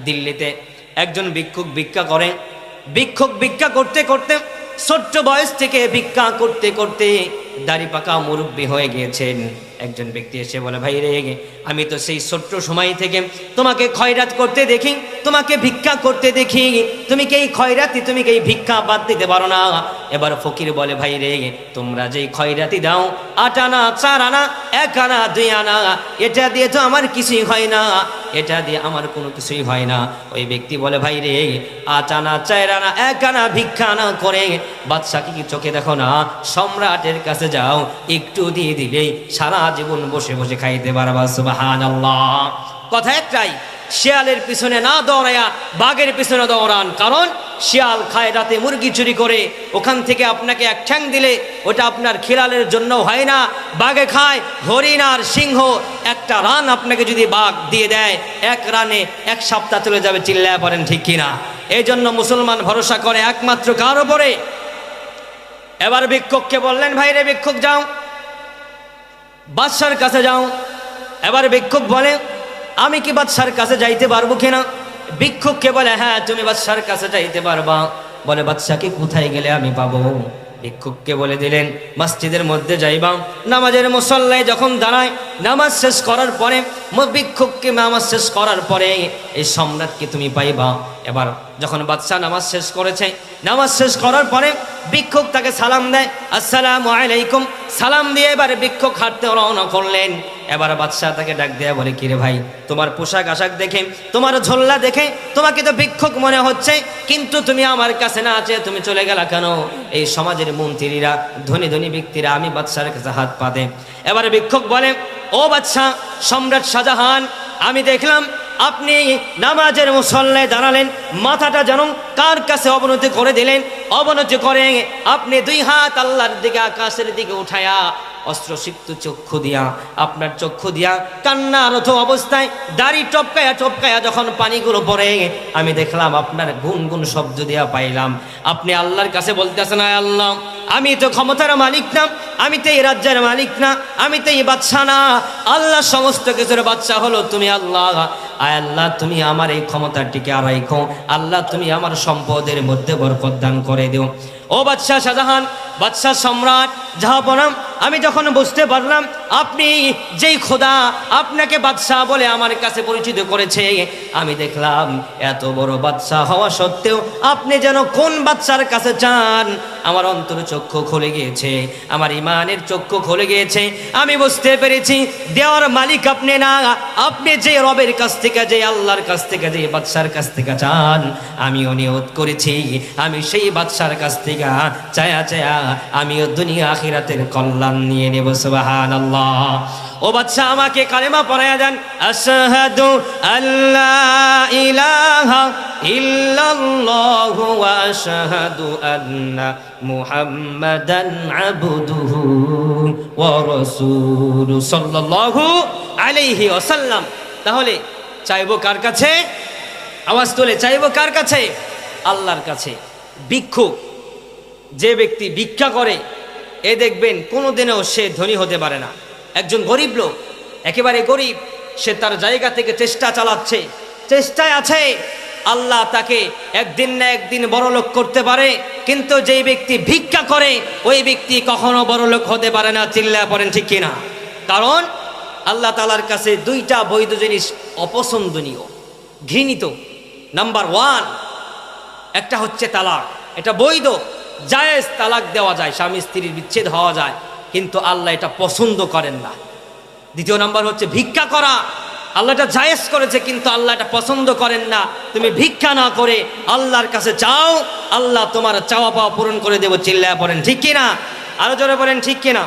দিল্লিতে একজন ভিক্ষুক ভিক্ষা করে। ভিক্ষুক ভিক্ষা করতে করতে ছোট্ট বয়স থেকে ভিক্ষা করতে করতে দাড়ি পাকা মুরব্বী হয়ে গিয়েছেন। একজন ব্যক্তি এসে বলে, ভাই রে, আমি তো সেই ছোট্ট সময় থেকে তোমাকে খয়রাত করতে দেখি, তোমাকে ভিক্ষা করতে দেখি, তুমি কি এই খয়রাতি, তুমি কি এই ভিক্ষা বাদ দিতে পারো না? এবার ফকির বলে, ভাই রে, তোমরা যেই খয়রাতি দাও 8 আনা 4 আনা 1 আনা 2 আনা, এটা দিয়ে তো আমার কিছুই হয় না, এটা দিয়ে আমার কোনো কিছুই হয় না। ওই ব্যক্তি বলে, ভাই রে, 8 আনা 4 আনা 1 আনা ভিক্ষা না করে বাদশাকে কি চোখে দেখো না? সম্রাটের কাছে যাও, একটু দিয়ে দিলেই সারা জীবন বসে বসে খাইতে পারবা। সুবহানাল্লাহ। কথা একটাই, শিয়ালের পিছনে না দৌড়ায়া বাঘের পিছনে দৌড়ান। কারণ শিয়াল খায় রাতে মুরগি চুরি করে, ওখান থেকে আপনাকে এক ঠ্যাং দিলে ওটা আপনার খিলালের জন্য হয় না। বাঘে খায় হরিণ আর সিংহ, একটা রান আপনাকে যদি বাঘ দিয়ে দেয়, 1 রানে 1 সপ্তাহ চলে যাবে। চিল্লায় পড়েন ঠিক কিনা? এই জন্য মুসলমান ভরসা করে একমাত্র কার উপরে? এবার ভিক্ষুককে বললেন, ভাই রে ভিক্ষুক, যাও বাদশার কাছে যাও। এবার ভিক্ষুক বলে, আমি কি বাদশার কাছে যাইতে পারবো কিনা? ভিক্ষুককে বলে, হ্যাঁ তুমি বাদশার কাছে যাইতে পারবা। বলে, বাদশাকে কোথায় গেলে আমি পাবো? ভিক্ষুককে বলে দিলেন, মসজিদের মধ্যে যাইবা, নামাজের মুসল্লায় যখন দাঁড়ায়, নামাজ শেষ করার পরে, ভিক্ষুককে নামাজ শেষ করার পরে এই সম্রাটকে তুমি পাইবা। এবার যখন বাদশা নামাজ শেষ করেছে, নামাজ শেষ করার পরে ভিক্ষুক তাকে সালাম দেয়, আসসালামু আলাইকুম। সালাম দিয়ে এবার ভিক্ষুক হাঁটতে রওনা করলেন। এবার বাদশাহ তাকে ডাক দেয়া বলে, কিরে ভাই, তোমার পোশাক আশাক দেখে, তোমার ঝোল্লা দেখে তোমাকে তো ভিক্ষুক মনে হচ্ছে, কিন্তু তুমি আমার কাছে না আছে তুমি চলে গেলা কেন? এই সমাজের মন্ত্রীরা, ধনী ধনী ব্যক্তিরা আমি বাদশার কাছে হাত পাতে। এবার ভিক্ষুক বলে, ও বাদশাহ, সম্রাট শাহজাহান, আমি দেখলাম আপনি নামাজের মুসল্লায় দাঁড়ালেন, মাথাটা যেন কার কাছে অবনতি করে দিলেন। অবনতি করে আপনি 2 হাত আল্লাহর দিকে, আকাশের দিকে উঠায়া অস্ত্রসিক্ত চক্ষু দিয়া, আপনার চক্ষু দিয়া কান্নারত অবস্থায় দাড়ি টপকায়া টপকায়া যখন পানিগুলো পড়ে, আমি দেখলাম আপনার গুনগুন শব্দ দিয়া পাইলাম আপনি আল্লাহর কাছে বলতেছেন, আয় আল্লাহ, আমি তো ক্ষমতার মালিক না, আমি তো এই রাজ্যের মালিক না, আমি তো এই বাদশা না, আল্লাহ সমস্ত কিছুর বাদশা হলো তুমি আল্লাহ। আয় আল্লাহ, তুমি আমার এই ক্ষমতাটিকে আর রাখো, আল্লাহ তুমি আমার সম্পদের মধ্যে বরকত দান করে দিও। ও বাদশাহ শাহজাহান, বাদশাহ সম্রাট জাহাপনাম, আমি যখন বুঝতে পারলাম আপনি যেই খোদা আপনাকে বাদশাহ বলে আমার কাছে পরিচিত করেছে, আমি দেখলাম এত বড় বাদশাহ হওয়া সত্ত্বেও আপনি যেন কোন বাদশার কাছে চান। আমার অন্তর চক্ষু খুলে গিয়েছে, আমার ইমানের চক্ষু খুলে গিয়েছে। আমি বুঝতে পেরেছি দেওয়ার মালিক আপনি না, আপনি যে রবের কাছ থেকে, যে আল্লাহর কাছ থেকে, যে বাদশার কাছ থেকে চান, আমিও নিয়ত করেছি আমি সেই বাদশার কাছ থেকে চায়া চায়া আমিও দুনিয়া আখিরাতের কল্যাণ নিয়ে নেব। সুবহানাল্লাহ। ও বাদশা, আমাকে কালেমা পড়ায়া দেন, আশহাদু আল্লা ইলাহা ইল্লাল্লাহু ওয়া আশহাদু আন্না মুহাম্মাদান আবদুহু ওয়া রাসূলুহু সাল্লাল্লাহু আলাইহি ওয়াসাল্লাম। তাহলে চাইবো কার কাছে? আওয়াজ তুলে চাইবো কার কাছে? আল্লাহর কাছে। ভিক্ষুক যে ব্যক্তি ভিক্ষা করে, এ দেখবেন কোনোদিনও সে ধনী হতে পারে না। একজন গরিব লোক, একেবারে গরিব, সে তার জায়গা থেকে চেষ্টা চালাচ্ছে, চেষ্টায় আছে, আল্লাহ তাকে একদিন না একদিন বড়লোক করতে পারে। কিন্তু যেই ব্যক্তি ভিক্ষা করে, ওই ব্যক্তি কখনো বড়লোক হতে পারে না। চিল্লায় পড়েন ঠিক কিনা? কারণ আল্লাহ তাআলার কাছে 2টা বৈধ জিনিস অপছন্দনীয়, ঘৃণিত। নাম্বার 1, একটা হচ্ছে তালাক, এটা বৈধ, জায়েজ, তালাক দেওয়া যায়, স্বামী স্ত্রীর বিচ্ছেদ হওয়া যায়, কিন্তু আল্লাহ এটা পছন্দ করেন না। 2 নম্বর হচ্ছে ভিক্ষা করা, আল্লাহ এটা জায়েজ করেছে, কিন্তু আল্লাহ এটা পছন্দ করেন না। তুমি ভিক্ষা না করে আল্লাহর কাছে চাও, আল্লাহ তোমার চাওয়া পাওয়া পূরণ করে দেব। চিল্লায়া পড়েন ঠিক কিনা? আরো জোরে বলেন ঠিক কিনা?